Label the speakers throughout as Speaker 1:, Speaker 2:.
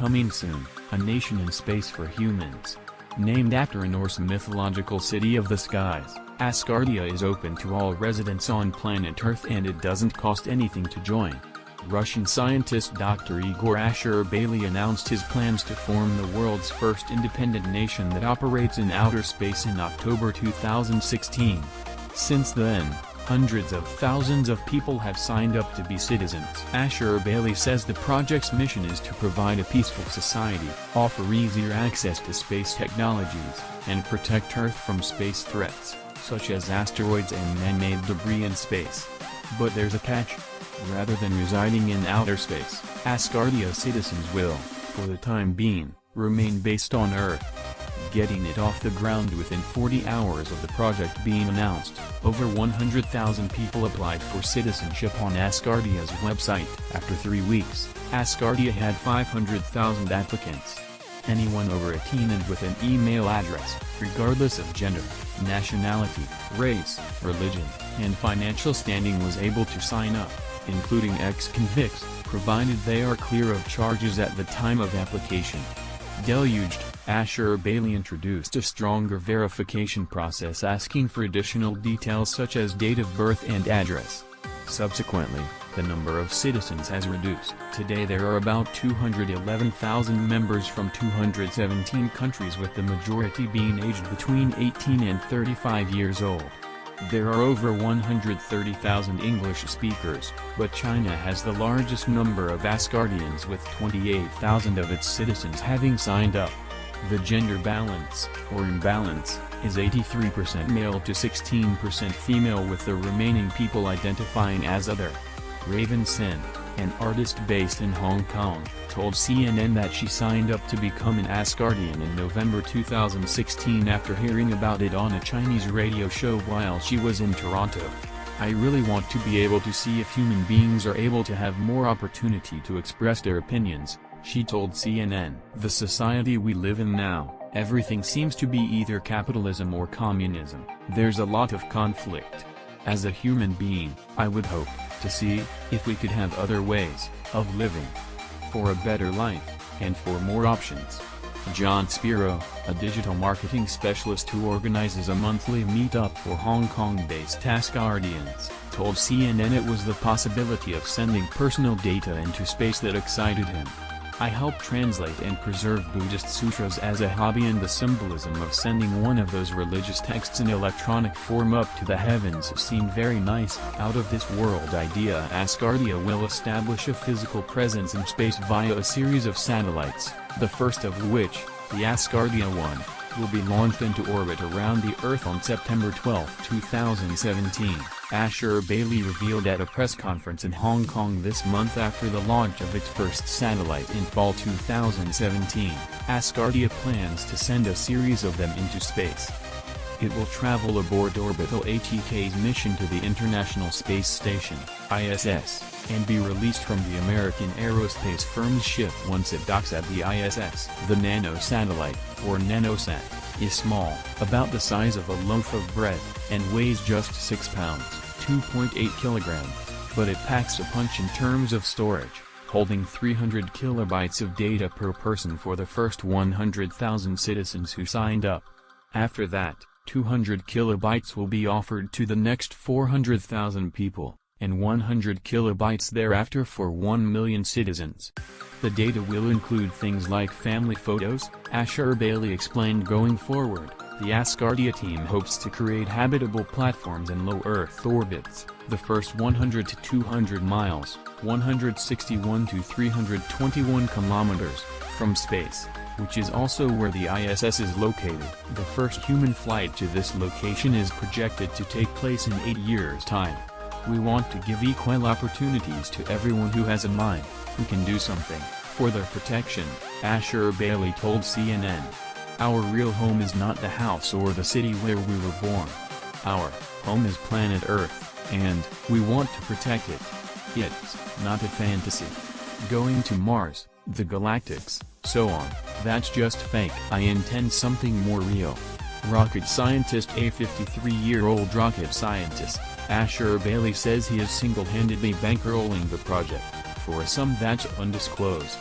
Speaker 1: Coming soon, a nation in space for humans. Named after a Norse mythological city of the skies, Asgardia is open to all residents on planet Earth and it doesn't cost anything to join. Russian scientist Dr. Igor Asher-Bailey announced his plans to form the world's first independent nation that operates in outer space in October 2016. Since then, hundreds of thousands of people have signed up to be citizens. Asher-Bailey says the project's mission is to provide a peaceful society, offer easier access to space technologies, and protect Earth from space threats, such as asteroids and man-made debris in space. But there's a catch. Rather than residing in outer space, Asgardia citizens will, for the time being, remain based on Earth. Getting it off the ground within 40 hours of the project being announced, over 100,000 people applied for citizenship on Asgardia's website. After 3 weeks, Asgardia had 500,000 applicants. Anyone over 18 and with an email address, regardless of gender, nationality, race, religion, and financial standing was able to sign up, including ex-convicts, provided they are clear of charges at the time of application. Deluged, Asher-Bailey introduced a stronger verification process asking for additional details such as date of birth and address. Subsequently, the number of citizens has reduced. Today there are about 211,000 members from 217 countries, with the majority being aged between 18 and 35 years old. There are over 130,000 English speakers, but China has the largest number of Asgardians with 28,000 of its citizens having signed up. The gender balance, or imbalance, is 83% male to 16% female, with the remaining people identifying as other. Raven Sin, an artist based in Hong Kong, told CNN that she signed up to become an Asgardian in November 2016 after hearing about it on a Chinese radio show while she was in Toronto. "I really want to be able to see if human beings are able to have more opportunity to express their opinions," she told CNN. "The society we live in now, everything seems to be either capitalism or communism. There's a lot of conflict. As a human being, I would hope to see if we could have other ways of living, for a better life, and for more options." John Spiro, a digital marketing specialist who organizes a monthly meetup for Hong Kong-based Asgardians, told CNN it was the possibility of sending personal data into space that excited him. "I help translate and preserve Buddhist sutras as a hobby, and the symbolism of sending one of those religious texts in electronic form up to the heavens seemed very nice." Out of this world idea. Asgardia will establish a physical presence in space via a series of satellites, the first of which, the Asgardia 1, will be launched into orbit around the Earth on September 12, 2017, Asher-Bailey revealed at a press conference in Hong Kong this month after the launch of its first satellite in fall 2017. Asgardia plans to send a series of them into space. It will travel aboard Orbital ATK's mission to the International Space Station, ISS, and be released from the American aerospace firm's ship once it docks at the ISS. The nano-satellite, or nanosat, is small, about the size of a loaf of bread, and weighs just 6 pounds, 2.8 kilograms, but it packs a punch in terms of storage, holding 300 kilobytes of data per person for the first 100,000 citizens who signed up. After that, 200 kilobytes will be offered to the next 400,000 people, and 100 kilobytes thereafter for 1 million citizens. The data will include things like family photos, Asher-Bailey explained. Going forward, the Asgardia team hopes to create habitable platforms in low Earth orbits, the first 100 to 200 miles, 161 to 321 kilometers, from space, which is also where the ISS is located. The first human flight to this location is projected to take place in 8 years' time. "We want to give equal opportunities to everyone who has a mind, who can do something, for their protection," Asher-Bailey told CNN. "Our real home is not the house or the city where we were born. Our home is planet Earth, and we want to protect it. It's not a fantasy. Going to Mars, the galactics, so on, that's just fake. I intend something more real." Rocket scientist. A 53-year-old rocket scientist, Asher-Bailey says he is single-handedly bankrolling the project, for a sum that's undisclosed.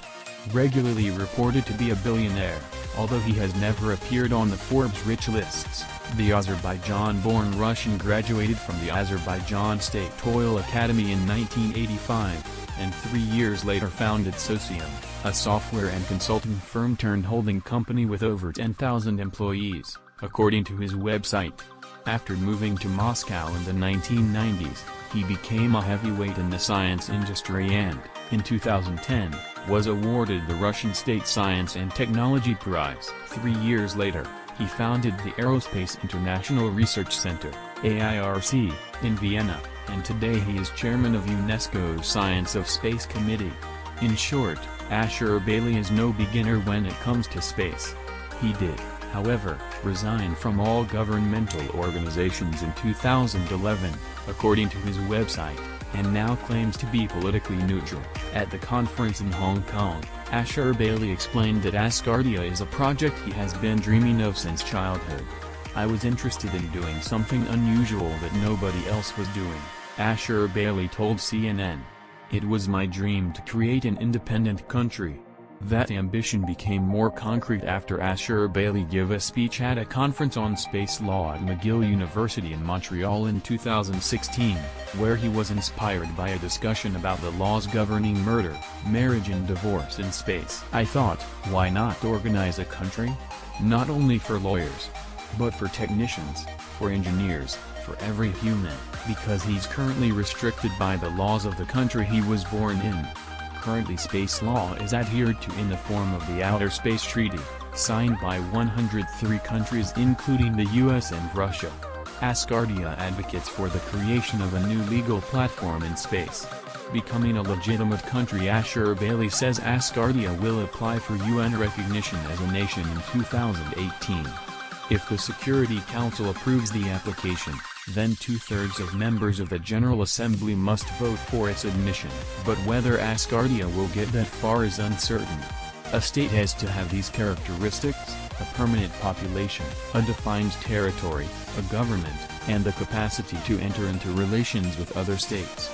Speaker 1: regularly reported to be a billionaire, although he has never appeared on the Forbes rich lists. The Azerbaijan-born Russian graduated from the Azerbaijan State Oil Academy in 1985, and 3 years later founded Socium, a software and consulting firm turned holding company with over 10,000 employees, according to his website. After moving to Moscow in the 1990s, he became a heavyweight in the science industry and, in 2010, was awarded the Russian State Science and Technology Prize. 3 years later, he founded the Aerospace International Research Center, AIRC, in Vienna, and today he is chairman of UNESCO's Science of Space Committee. In short, Ashur Bailey is no beginner when it comes to space. He did, however, resign from all governmental organizations in 2011, according to his website, and now claims to be politically neutral. At the conference in Hong Kong, Ashur Bailey explained that Asgardia is a project he has been dreaming of since childhood. "I was interested in doing something unusual that nobody else was doing," Ashur Bailey told CNN. "It was my dream to create an independent country." That ambition became more concrete after Ashur Bailey gave a speech at a conference on space law at McGill University in Montreal in 2016, where he was inspired by a discussion about the laws governing murder, marriage and divorce in space. "I thought, why not organize a country? Not only for lawyers, but for technicians, for engineers, for every human, because he's currently restricted by the laws of the country he was born in." Currently space law is adhered to in the form of the Outer Space Treaty, signed by 103 countries including the US and Russia. Asgardia advocates for the creation of a new legal platform in space. Becoming a legitimate country, Ashur Bailey says Asgardia will apply for UN recognition as a nation in 2018. If the Security Council approves the application, then 2/3 of members of the General Assembly must vote for its admission. But whether Asgardia will get that far is uncertain. A state has to have these characteristics: a permanent population, a defined territory, a government, and the capacity to enter into relations with other states.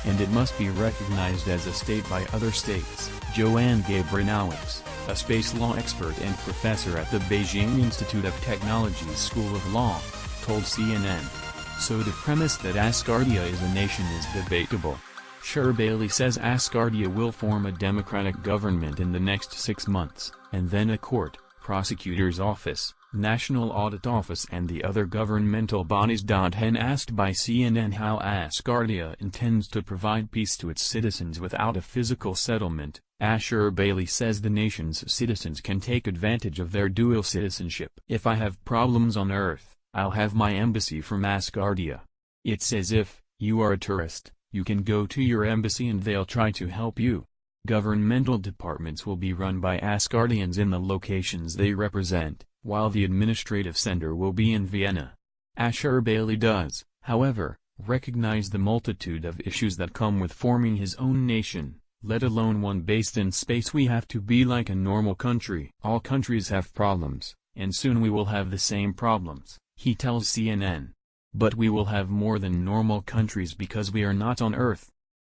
Speaker 1: And it must be recognized as a state by other states. Joanne Gabrielowicz, a space law expert and professor at the Beijing Institute of Technology's School of Law, told CNN. So the premise that Asgardia is a nation is debatable. Ashur Bailey says Asgardia will form a democratic government in the next 6 months, and then a court, prosecutor's office, National Audit Office and the other governmental bodies. When asked by CNN how Asgardia intends to provide peace to its citizens without a physical settlement, Ashur Bailey says the nation's citizens can take advantage of their dual citizenship. "If I have problems on Earth, I'll have my embassy from Asgardia. It's as if, you are a tourist, you can go to your embassy and they'll try to help you. Governmental departments will be run by Asgardians in the locations they represent, while the administrative center will be in Vienna." Ashur Bailey does, however, recognize the multitude of issues that come with forming his own nation, let alone one based in space. "We have to be like a normal country. All countries have problems, and soon we will have the same problems," he tells CNN. "But we will have more than normal countries because we are not on Earth.